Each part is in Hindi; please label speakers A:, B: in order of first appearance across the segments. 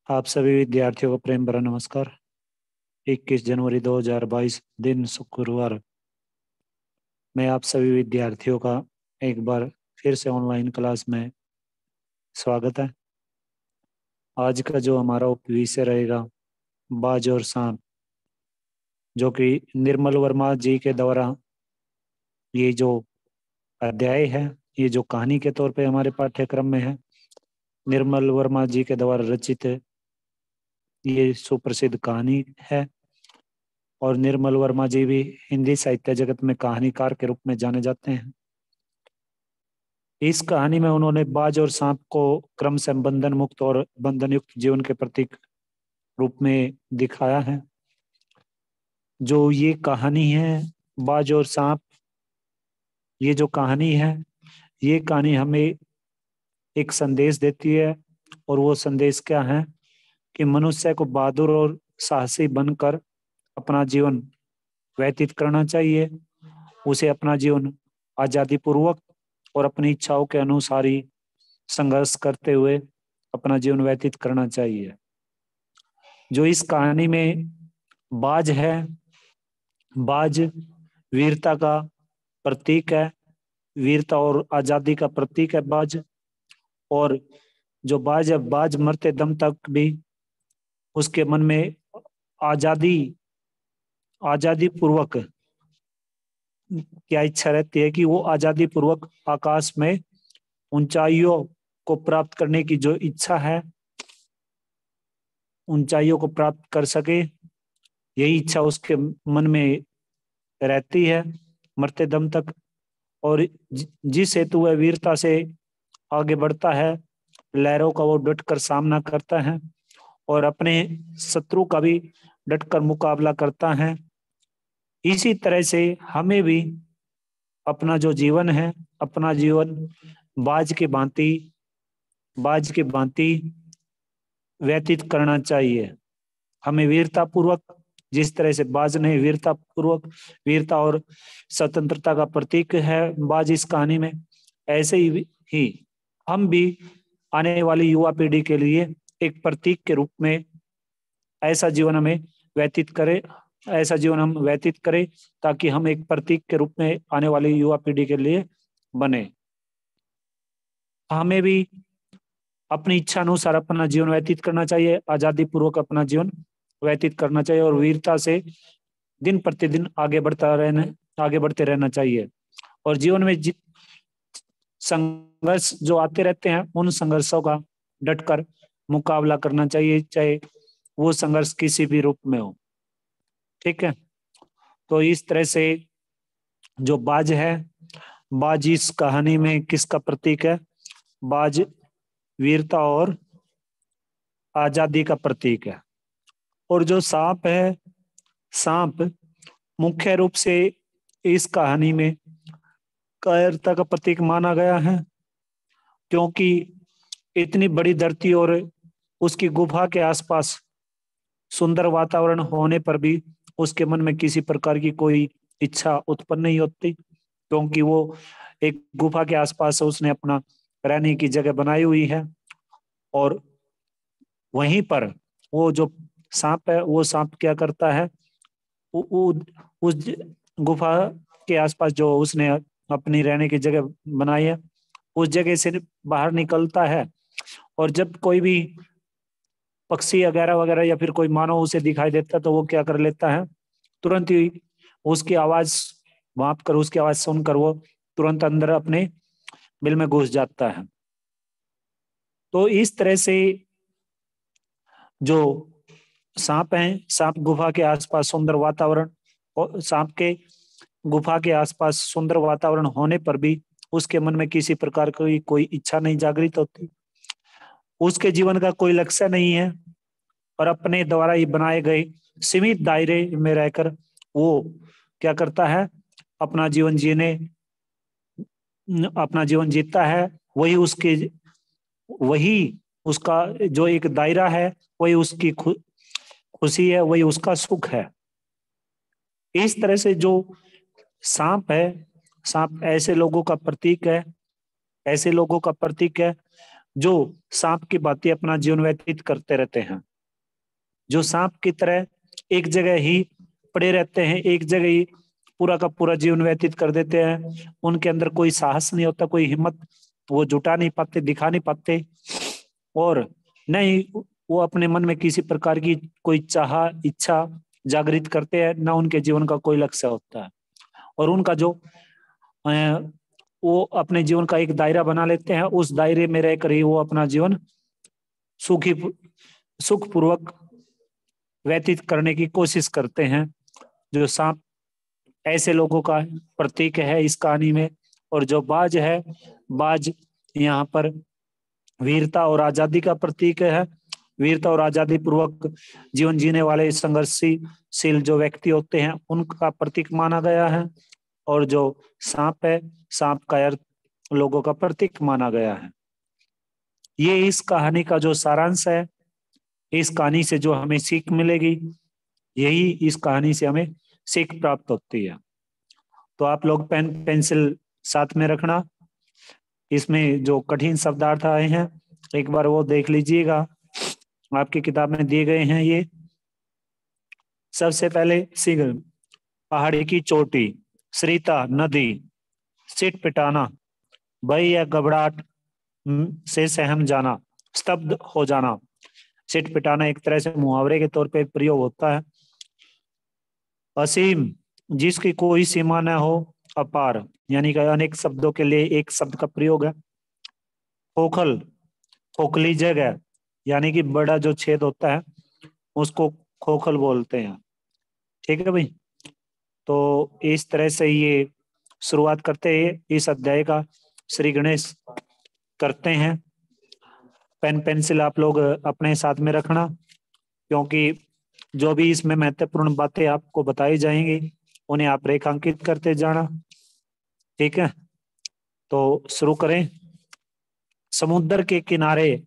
A: आप सभी विद्यार्थियों को प्रेम भरा नमस्कार। 21 जनवरी 2022 दिन शुक्रवार। मैं आप सभी विद्यार्थियों का एक बार फिर से ऑनलाइन क्लास में स्वागत है। आज का जो हमारा विषय रहेगा बाज और सांप, जो कि निर्मल वर्मा जी के द्वारा ये जो अध्याय है, ये जो कहानी के तौर पे हमारे पाठ्यक्रम में है, निर्मल वर्मा जी के द्वारा रचित ये सुप्रसिद्ध कहानी है। और निर्मल वर्मा जी भी हिंदी साहित्य जगत में कहानीकार के रूप में जाने जाते हैं। इस कहानी में उन्होंने बाज और सांप को क्रम से बंधन मुक्त और बंधन युक्त जीवन के प्रतीक रूप में दिखाया है। जो ये कहानी है बाज और सांप, ये जो कहानी है, ये कहानी हमें एक संदेश देती है। और वो संदेश क्या है कि मनुष्य को बहादुर और साहसी बनकर अपना जीवन व्यतीत करना चाहिए। उसे अपना जीवन आजादी पूर्वक और अपनी इच्छाओं के अनुसार ही संघर्ष करते हुए अपना जीवन व्यतीत करना चाहिए। जो इस कहानी में बाज है, बाज वीरता का प्रतीक है, वीरता और आजादी का प्रतीक है बाज। और जो बाज है, बाज मरते दम तक भी उसके मन में आजादी आजादी पूर्वक क्या इच्छा रहती है कि वो आजादी पूर्वक आकाश में ऊंचाइयों को प्राप्त करने की जो इच्छा है, ऊंचाइयों को प्राप्त कर सके, यही इच्छा उसके मन में रहती है मरते दम तक। और जिस हेतु वह वीरता से आगे बढ़ता है, लहरों का वो डटकर सामना करता है और अपने शत्रु का भी डटकर मुकाबला करता है। इसी तरह से हमें भी अपना जो जीवन है, अपना जीवन बाज के भांति व्यतीत करना चाहिए। हमें वीरता पूर्वक, जिस तरह से बाज ने वीरता पूर्वक, वीरता और स्वतंत्रता का प्रतीक है बाज इस कहानी में, ऐसे ही हम भी आने वाली युवा पीढ़ी के लिए एक प्रतीक के रूप में ऐसा जीवन हमें व्यतीत करें, ऐसा जीवन हम व्यतीत करें ताकि हम एक प्रतीक के रूप में आने वाली युवा पीढ़ी के लिए बने। हमें भी अपनी इच्छा अनुसार अपना जीवन व्यतीत करना चाहिए, आजादी पूर्वक अपना जीवन व्यतीत करना चाहिए और वीरता से दिन प्रतिदिन आगे बढ़ते रहना चाहिए। और जीवन में संघर्ष जो आते रहते हैं, उन संघर्षों का डटकर मुकाबला करना चाहिए, चाहे वो संघर्ष किसी भी रूप में हो। ठीक है, तो इस तरह से जो बाज है, बाज इस कहानी में किसका प्रतीक है? बाज वीरता और आजादी का प्रतीक है। और जो सांप है, सांप मुख्य रूप से इस कहानी में कायरता का प्रतीक माना गया है, क्योंकि इतनी बड़ी धरती और उसकी गुफा के आसपास सुंदर वातावरण होने पर भी उसके मन में किसी प्रकार की कोई इच्छा उत्पन्न नहीं होती, क्योंकि वो एक गुफा के आसपास उसने अपना रहने की जगह बनाई हुई है। और वहीं पर वो जो सांप है, वो सांप क्या करता है, उस गुफा के आसपास जो उसने अपनी रहने की जगह बनाई है, उस जगह से बाहर निकलता है। और जब कोई भी पक्षी वगैरह वगैरह या फिर कोई मानव उसे दिखाई देता है, तो वो क्या कर लेता है, तुरंत ही उसकी आवाज भाप कर, उसकी आवाज सुनकर वो तुरंत अंदर अपने बिल में घुस जाता है। तो इस तरह से जो सांप है, सांप गुफा के आसपास सुंदर वातावरण, और सांप के गुफा के आसपास सुंदर वातावरण होने पर भी उसके मन में किसी प्रकार की कोई इच्छा नहीं जागृत होती, उसके जीवन का कोई लक्ष्य नहीं है। और अपने द्वारा ही बनाए गए सीमित दायरे में रहकर वो क्या करता है, अपना जीवन अपना जीवन जीता है। वही उसका जो एक दायरा है, वही उसकी खुशी है, वही उसका सुख है। इस तरह से जो सांप है, सांप ऐसे लोगों का प्रतीक है, ऐसे लोगों का प्रतीक है जो सांप की भांति अपना जीवन व्यतीत करते रहते हैं, जो सांप की तरह एक जगह ही पड़े रहते हैं, एक जगह ही पूरा का पूरा जीवन व्यतीत कर देते हैं। उनके अंदर कोई साहस नहीं होता, कोई हिम्मत वो जुटा नहीं पाते, दिखा नहीं पाते, और न ही वो अपने मन में किसी प्रकार की कोई चाह इच्छा जागृत करते हैं, न उनके जीवन का कोई लक्ष्य होता है। और उनका जो वो अपने जीवन का एक दायरा बना लेते हैं, उस दायरे में रहकर ही वो अपना जीवन सुखी सुखपूर्वक व्यतीत करने की कोशिश करते हैं। जो सांप ऐसे लोगों का प्रतीक है इस कहानी में। और जो बाज है, बाज यहाँ पर वीरता और आजादी का प्रतीक है। वीरता और आजादी पूर्वक जीवन जीने वाले संघर्षशील जो व्यक्ति होते हैं उनका प्रतीक माना गया है। और जो सांप है, सांप का अर्थ लोगों का प्रतीक माना गया है। ये इस कहानी का जो सारांश है, इस कहानी से जो हमें सीख मिलेगी, यही इस कहानी से हमें सीख प्राप्त होती है। तो आप लोग पेन पेंसिल साथ में रखना। इसमें जो कठिन शब्दार्थ आए हैं एक बार वो देख लीजिएगा, आपकी किताब में दिए गए हैं ये। सबसे पहले सिंह, पहाड़ी की चोटी, सरिता नदी, सिट पिटाना, भय या घबराहट से सहम जाना, स्तब्ध हो जाना। सिट पिटाना एक तरह से मुहावरे के तौर पे प्रयोग होता है। असीम, जिसकी कोई सीमा न हो, अपार, यानी कि अनेक शब्दों के लिए एक शब्द का प्रयोग है। खोखल, खोखली जगह, यानी कि बड़ा जो छेद होता है उसको खोखल बोलते हैं। ठीक है भाई। तो इस तरह से ये शुरुआत करते हैं इस अध्याय का श्री गणेश करते हैं। पेन पेंसिल आप लोग अपने साथ में रखना, क्योंकि जो भी इसमें महत्वपूर्ण बातें आपको बताई जाएंगी उन्हें आप रेखांकित करते जाना। ठीक है, तो शुरू करें। समुद्र के किनारे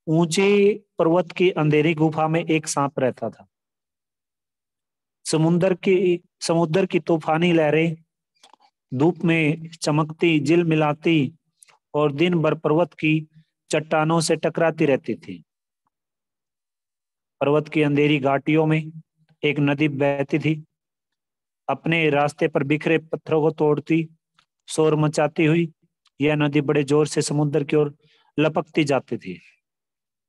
A: ऊंचे पर्वत की अंधेरी गुफा में एक सांप रहता था। समुद्र की तूफानी लहरें धूप में चमकती, जिल मिलाती और दिन भर पर्वत की चट्टानों से टकराती रहती थी। पर्वत की अंधेरी घाटियों में एक नदी बहती थी, अपने रास्ते पर बिखरे पत्थरों को तोड़ती, शोर मचाती हुई। यह नदी बड़े जोर से समुद्र की ओर लपकती जाती थी।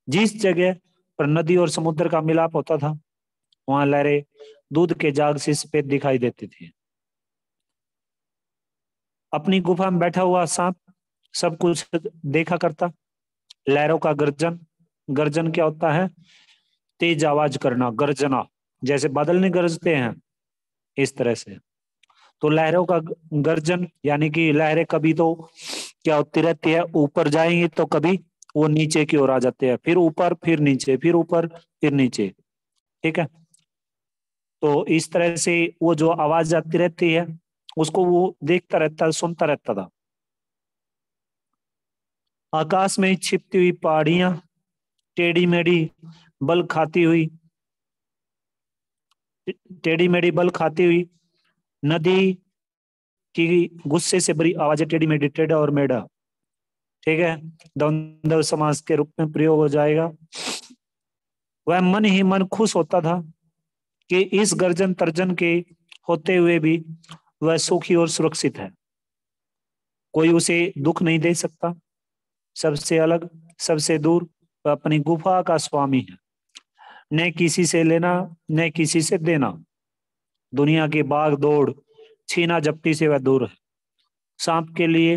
A: जिस जगह पर नदी और समुद्र का मिलाप होता था वहां लहरें दूध के जाग से सफेद दिखाई देती थी। अपनी गुफा में बैठा हुआ सांप सब कुछ देखा करता। लहरों का गर्जन, गर्जन क्या होता है? तेज आवाज करना, गर्जना, जैसे बादल नहीं गरजते हैं इस तरह से। तो लहरों का गर्जन यानी कि लहरें कभी तो क्या होती रहती है, ऊपर जाएंगी तो कभी वो नीचे की ओर आ जाते हैं, फिर ऊपर, फिर नीचे, फिर ऊपर, फिर नीचे। ठीक है, तो इस तरह से वो जो आवाज आती रहती है उसको वो देखता रहता है, सुनता रहता था। आकाश में छिपती हुई पहाड़ियां टेढ़ी मेढ़ी बल खाती हुई टेढ़ी मेढ़ी बल खाती हुई, नदी की गुस्से से भरी आवाजें, टेढ़ी मेढ़ी, टेढ़ा और मेढ़ा। ठीक है, द्वंद्व समास के रूप में प्रयोग हो जाएगा। वह मन ही मन खुश होता था कि इस गर्जन तर्जन के होते हुए भी वह सुखी और सुरक्षित है। कोई उसे दुख नहीं दे सकता। सबसे अलग, सबसे दूर वह अपनी गुफा का स्वामी है। न किसी से लेना, न किसी से देना। दुनिया की भाग दौड़, छीना झपटी से वह दूर है। सांप के लिए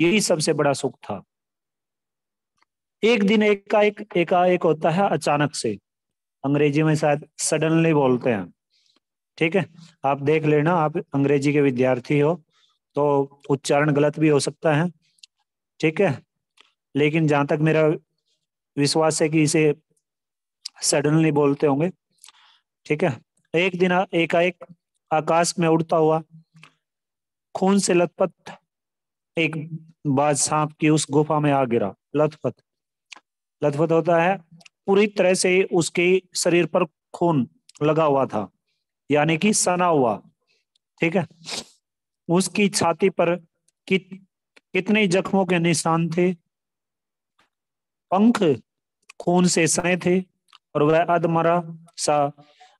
A: यही सबसे बड़ा सुख था। एक दिन एकाएक होता है, अचानक से। अंग्रेजी में शायद सडनली बोलते हैं। ठीक है, आप देख लेना, आप अंग्रेजी के विद्यार्थी हो तो उच्चारण गलत भी हो सकता है। ठीक है, लेकिन जहां तक मेरा विश्वास है कि इसे सडनली बोलते होंगे। ठीक है, एक दिन एकाएक आकाश में उड़ता हुआ खून से लथपथ एक बाज सांप की उस गुफा में आ गिरा। लथपथ, लथपथ होता है पूरी तरह से उसके शरीर पर खून लगा हुआ था, यानी कि सना हुआ। ठीक है, उसकी छाती पर कितने जख्मों के निशान थे। पंख खून से सने थे और वह अधमरा सा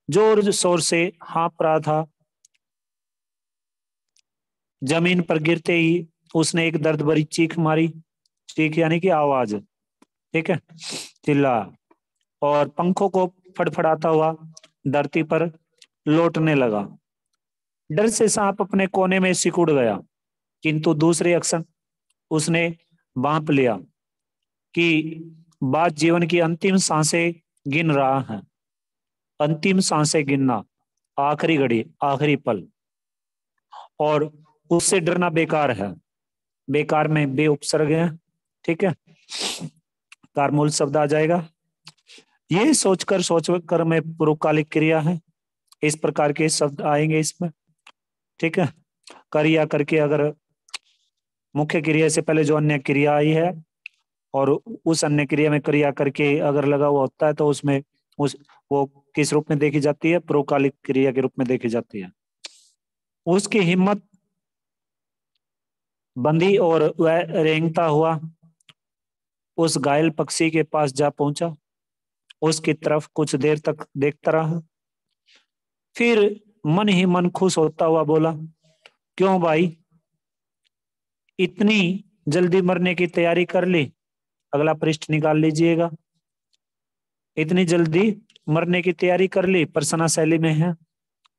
A: जोर शोर से हाँफ रहा था। जमीन पर गिरते ही उसने एक दर्द भरी चीख मारी, चीख यानी कि आवाज, ठीक है, चिल्ला, और पंखों को फड़फड़ाता हुआ धरती पर लौटने लगा। डर से सांप अपने कोने में सिकुड़ गया, किंतु दूसरे क्षण उसने भांप लिया कि बात जीवन की अंतिम सांसें गिन रहा है। अंतिम सांसें गिनना, आखिरी घड़ी, आखिरी पल, और उससे डरना बेकार है। बेकार में बे उपसर्ग है, ठीक है, कारमूल शब्द आ जाएगा। ये सोचकर में पूर्वकालिक क्रिया है, इस प्रकार के शब्द आएंगे इसमें, ठीक है। क्रिया करके अगर मुख्य क्रिया से पहले जो अन्य क्रिया आई है और उस अन्य क्रिया में क्रिया करके अगर लगा हुआ होता है तो उसमें उस वो किस रूप में देखी जाती है? पूर्वकालिक क्रिया के रूप में देखी जाती है। उसकी हिम्मत बंधी और वह रेंगता हुआ उस घायल पक्षी के पास जा पहुंचा, उसकी तरफ कुछ देर तक देखता रहा, फिर मन ही मन खुश होता हुआ बोला, क्यों भाई, इतनी जल्दी मरने की तैयारी कर ली? अगला पृष्ठ निकाल लीजिएगा। इतनी जल्दी मरने की तैयारी कर ली, प्रश्न शैली में है,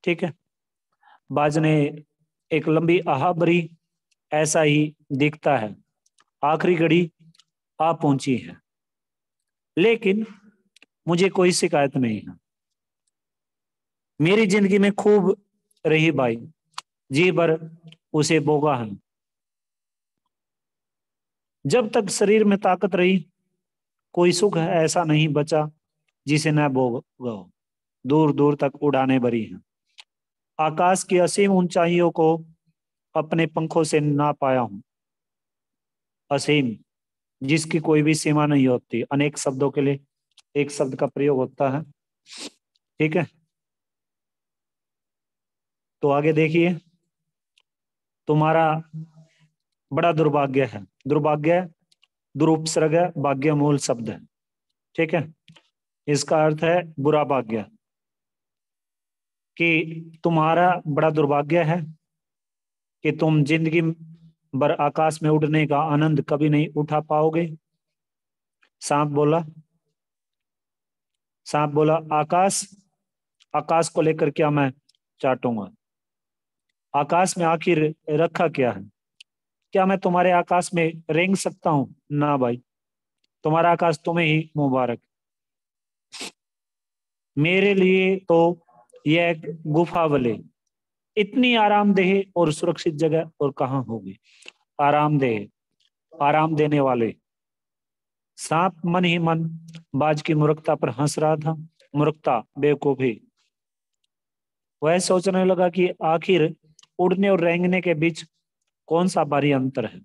A: ठीक है। बाज ने एक लंबी आह भरी, ऐसा ही दिखता है, आखिरी घड़ी आ पहुंची है, लेकिन मुझे कोई शिकायत नहीं है। मेरी जिंदगी में खूब रही भाई, जी भर उसे भोगा है। जब तक शरीर में ताकत रही, कोई सुख ऐसा नहीं बचा जिसे न भोगा हो। दूर दूर तक उड़ाने भरी हैं, आकाश की असीम ऊंचाइयों को अपने पंखों से ना पाया हूं। असीम, जिसकी कोई भी सीमा नहीं होती, अनेक शब्दों के लिए एक शब्द का प्रयोग होता है, ठीक है। तो आगे देखिए, तुम्हारा बड़ा दुर्भाग्य है। दुर्भाग्य दुरुपसर्ग है, भाग्य मूल शब्द है, ठीक है। इसका अर्थ है बुरा भाग्य, कि तुम्हारा बड़ा दुर्भाग्य है कि तुम जिंदगी भर आकाश में उड़ने का आनंद कभी नहीं उठा पाओगे। सांप बोला, सांप बोला, आकाश, आकाश को लेकर क्या मैं चाटूंगा? आकाश में आखिर रखा क्या है? क्या मैं तुम्हारे आकाश में रेंग सकता हूं? ना भाई, तुम्हारा आकाश तुम्हें ही मुबारक। मेरे लिए तो यह एक गुफा भले, इतनी आरामदेह और सुरक्षित जगह और कहाँ होगी? आरामदेह, आराम देने वाले। सांप मन ही मन बाज की मूर्खता पर हंस रहा था। मूर्खता, बेवकूफी। वह सोचने लगा कि आखिर उड़ने और रेंगने के बीच कौन सा भारी अंतर है।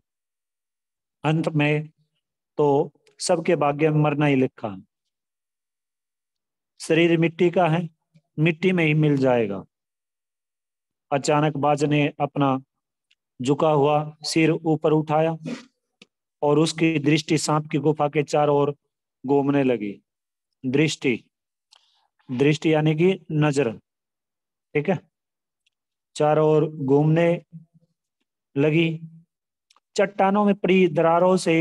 A: अंत में तो सबके भाग्य में मरना ही लिखा है। शरीर मिट्टी का है, मिट्टी में ही मिल जाएगा। अचानक बाज ने अपना झुका हुआ सिर ऊपर उठाया और उसकी दृष्टि सांप की गुफा के चारों ओर घूमने लगी। दृष्टि, दृष्टि यानी कि नजर, ठीक है, चारों ओर घूमने लगी। चट्टानों में पड़ी दरारों से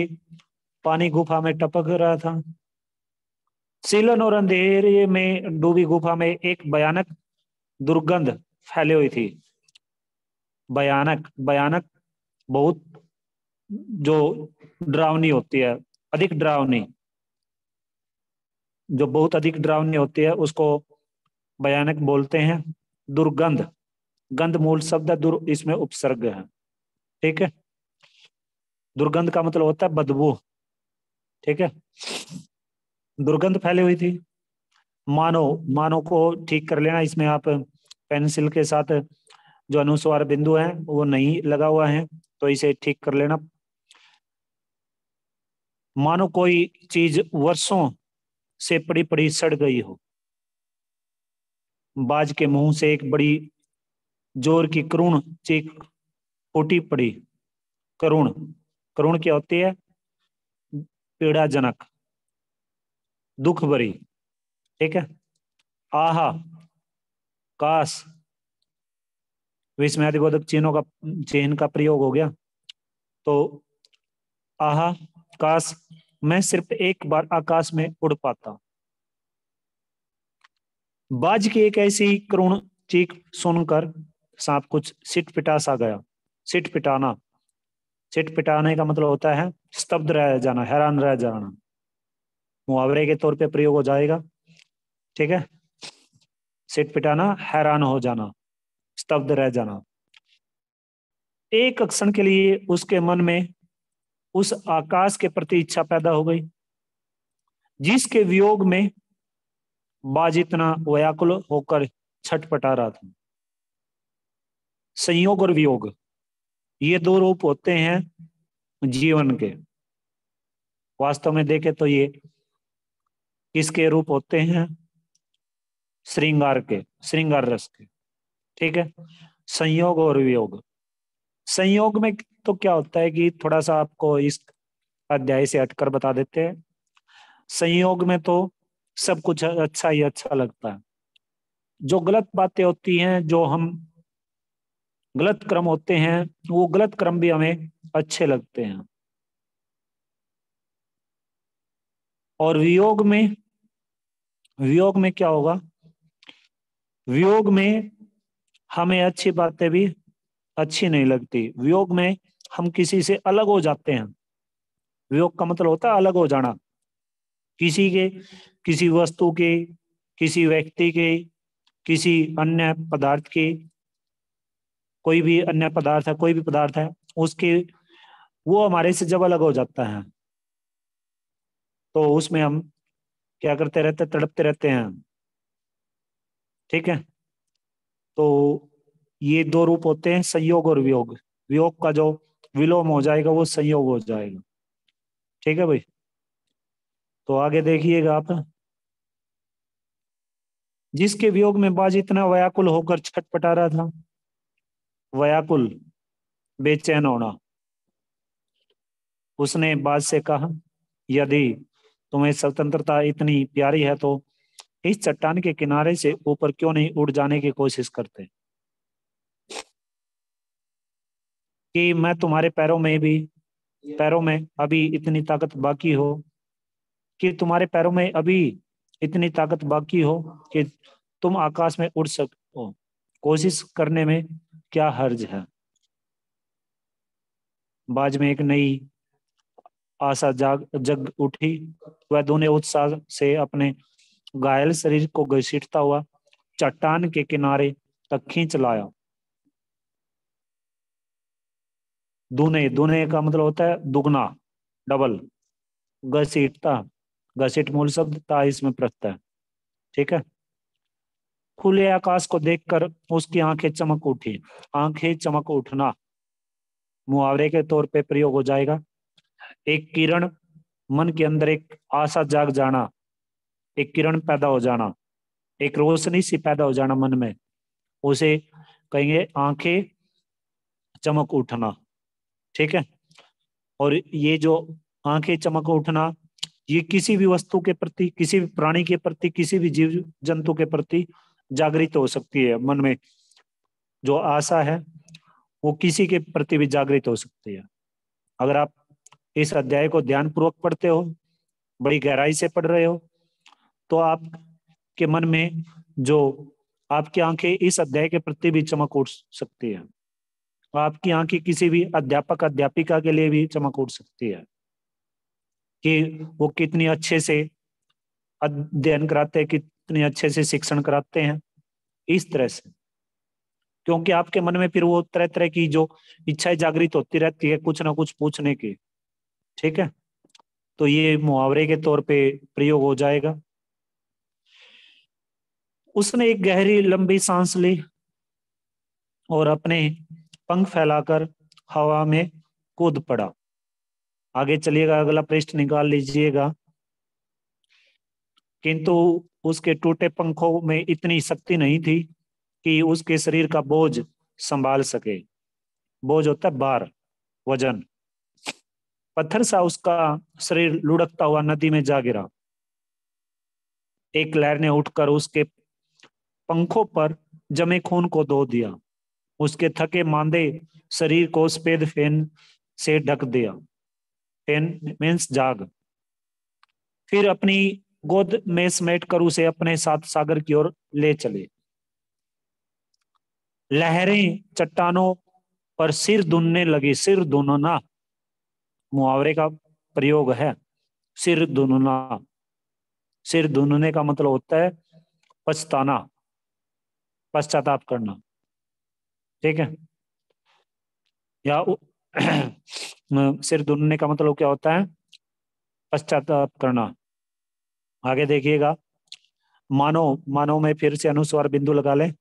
A: पानी गुफा में टपक रहा था। सीलन और अंधेरे में डूबी गुफा में एक भयानक दुर्गंध फैली हुई थी। भयानक, भयानक, बहुत, जो डरावनी होती है, अधिक डरावनी, जो बहुत अधिक डरावनी होती है उसको भयानक बोलते हैं। दुर्गंध, गंध मूल शब्द है, दुर इसमें उपसर्ग है, ठीक है। दुर्गंध का मतलब होता है बदबू, ठीक है। दुर्गंध फैली हुई थी। मानो, मानो को ठीक कर लेना, इसमें आप पेंसिल के साथ जो अनुस्वार बिंदु है वो नहीं लगा हुआ है, तो इसे ठीक कर लेना। मानो कोई चीज वर्षों से पड़ी पड़ी सड़ गई हो। बाज के मुंह से एक बड़ी जोर की करुण चीख फूटी पड़ी। करुण, करुण क्या होती है? पीड़ाजनक, दुख भरी, ठीक है। आहा, काश, विस्मयादिबोधक चिन्ह का प्रयोग हो गया। तो आहा, काश मैं सिर्फ एक बार आकाश में उड़ पाता। बाज की एक ऐसी करुण चीख सुनकर सांप कुछ सिटपिटा सा गया। सिटपिटाना, सिटपिटाने का मतलब होता है स्तब्ध रह जाना, हैरान रह जाना, मुहावरे के तौर पे प्रयोग हो जाएगा, ठीक है। सिटपिटाना, हैरान हो जाना, स्तब्ध रह जाना। एक क्षण के लिए उसके मन में उस आकाश के प्रति इच्छा पैदा हो गई जिसके वियोग में बाज इतना व्याकुल होकर छटपटा रहा था। संयोग और वियोग, ये दो रूप होते हैं जीवन के। वास्तव में देखे तो ये किसके रूप होते हैं? श्रृंगार के, श्रृंगार रस के, ठीक है। संयोग और वियोग। संयोग में तो क्या होता है कि थोड़ा सा आपको इस अध्याय से हटकर बता देते हैं। संयोग में तो सब कुछ अच्छा ही अच्छा लगता है। जो गलत बातें होती हैं, जो हम गलत क्रम होते हैं, वो गलत क्रम भी हमें अच्छे लगते हैं। और वियोग में, वियोग में क्या होगा? वियोग में हमें अच्छी बातें भी अच्छी नहीं लगती। वियोग में हम किसी से अलग हो जाते हैं। वियोग का मतलब होता है अलग हो जाना, किसी के, किसी वस्तु के, किसी व्यक्ति के, किसी अन्य पदार्थ के। कोई भी अन्य पदार्थ है, कोई भी पदार्थ है, उसके, वो हमारे से जब अलग हो जाता है तो उसमें हम क्या करते रहते, तड़पते रहते हैं, ठीक है। तो ये दो रूप होते हैं, संयोग और वियोग। वियोग का जो विलोम हो जाएगा वो संयोग हो जाएगा, ठीक है भाई। तो आगे देखिएगा आप। जिसके वियोग में बाज इतना व्याकुल होकर छटपटा रहा था। व्याकुल, बेचैन होना। उसने बाज से कहा, यदि तुम्हें स्वतंत्रता इतनी प्यारी है तो इस चट्टान के किनारे से ऊपर क्यों नहीं उड़ जाने की कोशिश करते? कि मैं तुम्हारे पैरों में भी, पैरों में अभी इतनी ताकत बाकी हो, कि तुम्हारे पैरों में अभी इतनी ताकत बाकी हो कि तुम आकाश में उड़ सको, कोशिश करने में क्या हर्ज है? बाज में एक नई आशा जग उठी। वह दोनों उत्साह से अपने घायल शरीर को घसीटता हुआ चट्टान के किनारे तक खींच लाया। दूने, दूने का मतलब होता है दुगना, डबल। घसीटता, घसीट मूल शब्द था, इसमें प्रत्यय है, ठीक है। खुले आकाश को देखकर उसकी आंखें चमक उठी। आंखें चमक उठना मुहावरे के तौर पे प्रयोग हो जाएगा। एक किरण, मन के अंदर एक आशा जाग जाना, एक किरण पैदा हो जाना, एक रोशनी सी पैदा हो जाना मन में, उसे कहेंगे आंखें चमक उठना, ठीक है। और ये जो आंखें चमक उठना, ये किसी भी वस्तु के प्रति, किसी भी प्राणी के प्रति, किसी भी जीव जंतु के प्रति जागृत हो सकती है। मन में जो आशा है वो किसी के प्रति भी जागृत हो सकती है। अगर आप इस अध्याय को ध्यान पूर्वक पढ़ते हो, बड़ी गहराई से पढ़ रहे हो, तो आपके मन में जो, आपकी आंखें इस अध्याय के प्रति भी चमक उठ सकती है। आपकी आंखें किसी भी अध्यापक अध्यापिका के लिए भी चमक उठ सकती है कि वो कितनी अच्छे से अध्ययन कराते हैं, कितने अच्छे से शिक्षण कराते हैं, इस तरह से। क्योंकि आपके मन में फिर वो तरह तरह की जो इच्छाएं जागृत होती रहती है, कुछ ना कुछ पूछने की, ठीक है। तो ये मुहावरे के तौर पे प्रयोग हो जाएगा। उसने एक गहरी लंबी सांस ली और अपने पंख फैलाकर हवा में कूद पड़ा। आगे चलिएगा, अगला पृष्ठ निकाल लीजिएगा। किंतु उसके टूटे पंखों में इतनी शक्ति नहीं थी कि उसके शरीर का बोझ संभाल सके। बोझ होता है भार, वजन। पत्थर सा उसका शरीर लुढ़कता हुआ नदी में जा गिरा। एक लहर ने उठकर उसके पंखों पर जमे खून को धो दिया, उसके थके मांदे शरीर को सफेद फेन से ढक दिया। फेन मीन्स जाग। फिर अपनी गोद में समेट कर उसे अपने साथ सागर की ओर ले चले। लहरें चट्टानों पर सिर धुनने लगी। सिर धुनना मुहावरे का प्रयोग है। सिर धुनना, सिर धुनने का मतलब होता है पछताना, पश्चाताप करना। ठीक है। या सिर धुनने का मतलब क्या होता है? पश्चाताप करना। आगे देखिएगा, मानो, मानो में फिर से अनुस्वार बिंदु लगा ले।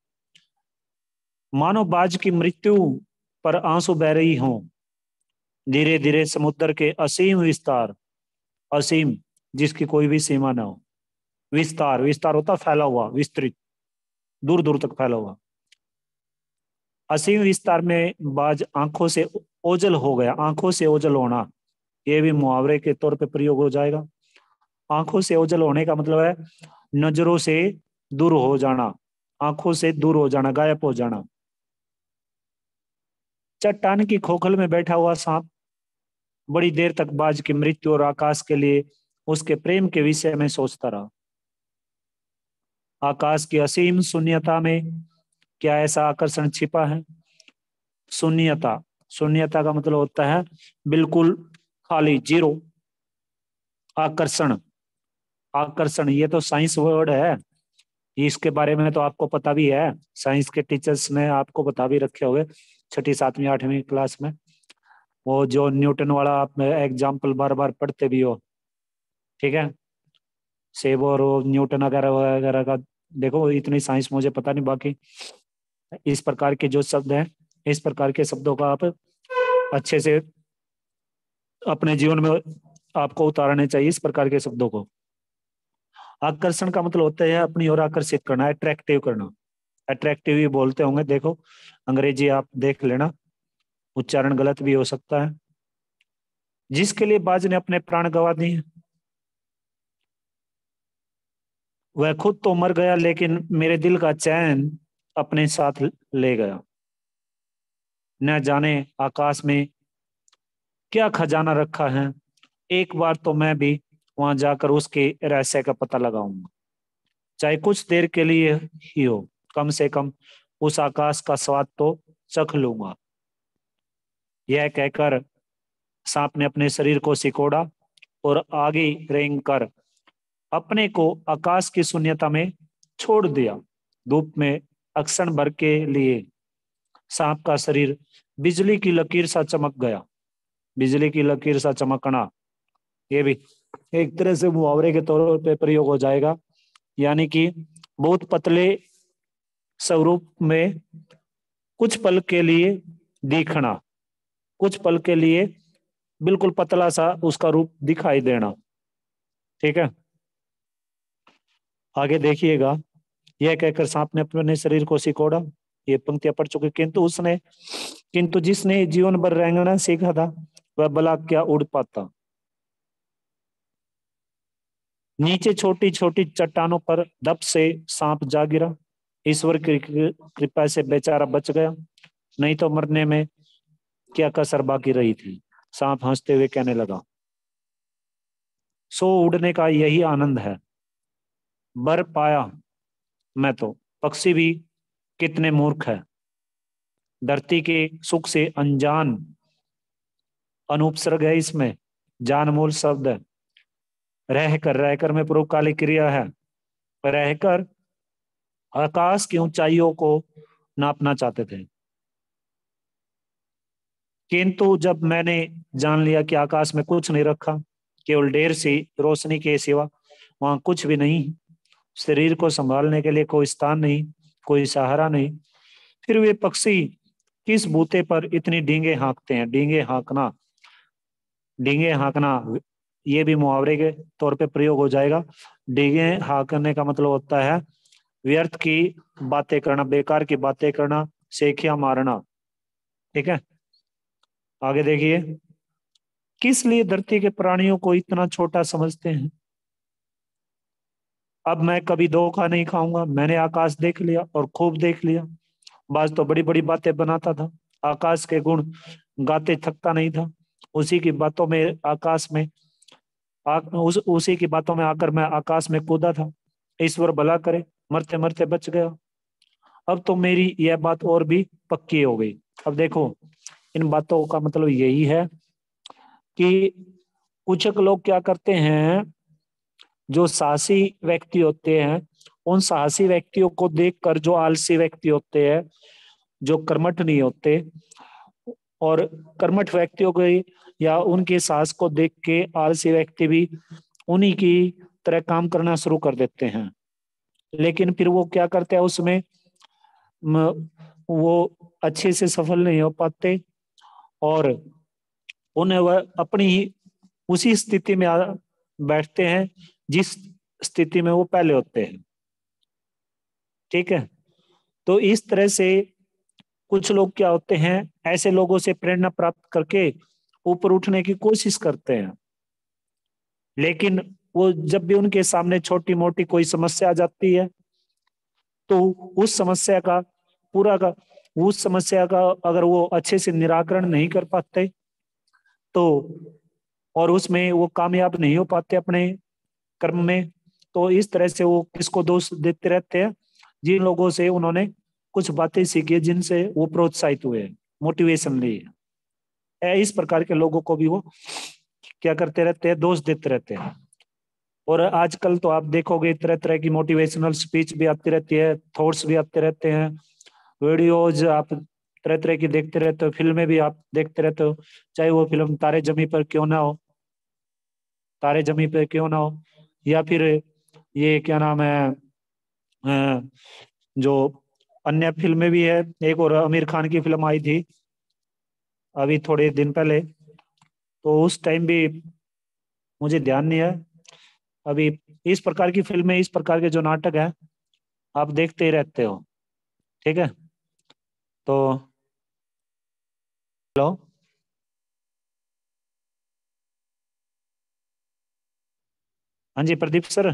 A: मानो बाज की मृत्यु पर आंसू बह रही हो, धीरे धीरे समुद्र के असीम विस्तार, असीम जिसकी कोई भी सीमा ना हो, विस्तार, विस्तार होता फैला हुआ, विस्तृत, दूर दूर तक फैला हुआ। असीम विस्तार में बाज आंखों से ओझल हो गया। आंखों से ओझल होना, ये भी मुहावरे के तौर पे प्रयोग हो जाएगा। आंखों से ओझल होने का मतलब है नजरों से दूर हो जाना, आंखों से दूर हो जाना, गायब हो जाना। चट्टान की खोखल में बैठा हुआ सांप बड़ी देर तक बाज की मृत्यु और आकाश के लिए उसके प्रेम के विषय में सोचता रहा। आकाश की असीम शून्यता में क्या ऐसा आकर्षण छिपा है? शून्यता, शून्यता का मतलब होता है बिल्कुल खाली, जीरो। आकर्षण, आकर्षण ये तो साइंस वर्ड है, इसके बारे में तो आपको पता भी है, साइंस के टीचर्स ने आपको बता भी रखे होंगे छठी सातवीं आठवीं क्लास में। वो जो न्यूटन वाला आप एग्जाम्पल बार बार पढ़ते भी हो। ठीक है। सेब और वो न्यूटन वगैरह वगैरह का, देखो इतनी साइंस मुझे पता नहीं, बाकी इस प्रकार के जो शब्द हैं, इस प्रकार के शब्दों का आप अच्छे से अपने जीवन में आपको उतारने चाहिए, इस प्रकार के शब्दों को। आकर्षण का मतलब होता है अपनी ओर आकर्षित करना, अट्रैक्टिव करना। अट्रैक्टिव ही बोलते होंगे, देखो अंग्रेजी आप देख लेना, उच्चारण गलत भी हो सकता है। जिसके लिए बाज ने अपने प्राण गंवा दिए, वह खुद तो मर गया लेकिन मेरे दिल का चैन अपने साथ ले गया। न जाने आकाश में क्या खजाना रखा है, एक बार तो मैं भी वहां जाकर उसके रहस्य का पता लगाऊंगा, चाहे कुछ देर के लिए ही हो, कम से कम उस आकाश का स्वाद तो चख लूंगा। यह कहकर सांप ने अपने शरीर को सिकोड़ा और आगे रेंग कर अपने को आकाश की शून्यता में छोड़ दिया। धूप में अक्षण भर के लिए सांप का शरीर बिजली की लकीर सा चमक गया। बिजली की लकीर सा चमकना, ये भी एक तरह से मुहावरे के तौर पे प्रयोग हो जाएगा, यानी कि बहुत पतले स्वरूप में कुछ पल के लिए दिखना, कुछ पल के लिए बिल्कुल पतला सा उसका रूप दिखाई देना। ठीक है। आगे देखिएगा, यह कहकर सांप ने अपने शरीर को सिकोड़ा, ये पंक्तियां पढ़ चुके। किंतु जिसने जीवन भर रेंगना सीखा था, वह भला क्या उड़ पाता। नीचे छोटी छोटी चट्टानों पर दब से सांप जा गिरा। ईश्वर की कृपा से बेचारा बच गया, नहीं तो मरने में क्या कसर बाकी रही थी। सांप हंसते हुए कहने लगा, सो उड़ने का यही आनंद है, बर पाया मैं तो। पक्षी भी कितने मूर्ख है, धरती के सुख से अनजान। अनुपसर्ग है इसमें, जानमूल शब्द है। रहकर, रहकर में पूर्व काली क्रिया है। रहकर आकाश की ऊंचाइयों को नापना चाहते थे, किंतु जब मैंने जान लिया कि आकाश में कुछ नहीं रखा, केवल ढेर सी रोशनी के सिवा वहां कुछ भी नहीं, शरीर को संभालने के लिए कोई स्थान नहीं, कोई सहारा नहीं, फिर वे पक्षी किस बूते पर इतनी डींगे हाँकते हैं। डींगे हाँकना, डींगे हाँकना ये भी मुहावरे के तौर पे प्रयोग हो जाएगा। डींगे हाँकने का मतलब होता है व्यर्थ की बातें करना, बेकार की बातें करना, सेखियां मारना। ठीक है। आगे देखिए, किस लिए धरती के प्राणियों को इतना छोटा समझते हैं? अब मैं कभी धोखा नहीं खाऊंगा, मैंने आकाश देख लिया और खूब देख लिया। बाज तो बड़ी बड़ी बातें बनाता था, आकाश के गुण गाते थकता नहीं था। उसी की बातों में आकाश में उसी की बातों में आकर मैं आकाश में कूदा था। ईश्वर भला करे, मरते मरते बच गया। अब तो मेरी यह बात और भी पक्की हो गई। अब देखो, इन बातों का मतलब यही है कि कुछ लोग क्या करते हैं, जो साहसी व्यक्ति होते हैं, उन साहसी व्यक्तियों को देखकर जो आलसी व्यक्ति होते हैं, जो कर्मठ नहीं होते, और कर्मठ व्यक्तियों को या उनके साहस को देख के आलसी व्यक्ति भी उन्हीं की तरह काम करना शुरू कर देते हैं। लेकिन फिर वो क्या करते हैं, उसमें वो अच्छे से सफल नहीं हो पाते, और उन्हें वह अपनी ही उसी स्थिति में बैठते हैं जिस स्थिति में वो पहले होते हैं। ठीक है। तो इस तरह से कुछ लोग क्या होते हैं, ऐसे लोगों से प्रेरणा प्राप्त करके ऊपर उठने की कोशिश करते हैं। लेकिन वो जब भी उनके सामने छोटी मोटी कोई समस्या आ जाती है, तो उस समस्या का पूरा का उस समस्या का अगर वो अच्छे से निराकरण नहीं कर पाते, तो और उसमें वो कामयाब नहीं हो पाते अपने कर्म में, तो इस तरह से वो किसको दोष देते रहते हैं, जिन लोगों से उन्होंने कुछ बातें सीखी, जिनसे वो प्रोत्साहित हुए, मोटिवेशन ली है। इस प्रकार के लोगों को भी वो क्या करते रहते हैं, दोष देते रहते हैं। और आजकल तो आप देखोगे तरह तरह की मोटिवेशनल स्पीच भी आती रहती है, थॉट्स भी आते रहते हैं, वीडियोज आप तरह तरह की देखते रहते हो, फिल्में भी आप देखते रहते हो, चाहे वो फिल्म तारे जमी पर क्यों ना हो, तारे जमी पर क्यों ना हो, या फिर ये क्या नाम है, जो अन्य फिल्में भी है। एक और आमिर खान की फिल्म आई थी अभी थोड़े दिन पहले, तो उस टाइम भी मुझे ध्यान नहीं है अभी। इस प्रकार की फिल्में, इस प्रकार के जो नाटक है, आप देखते ही रहते हो। ठीक है। तो हेलो। हाँ जी प्रदीप सर।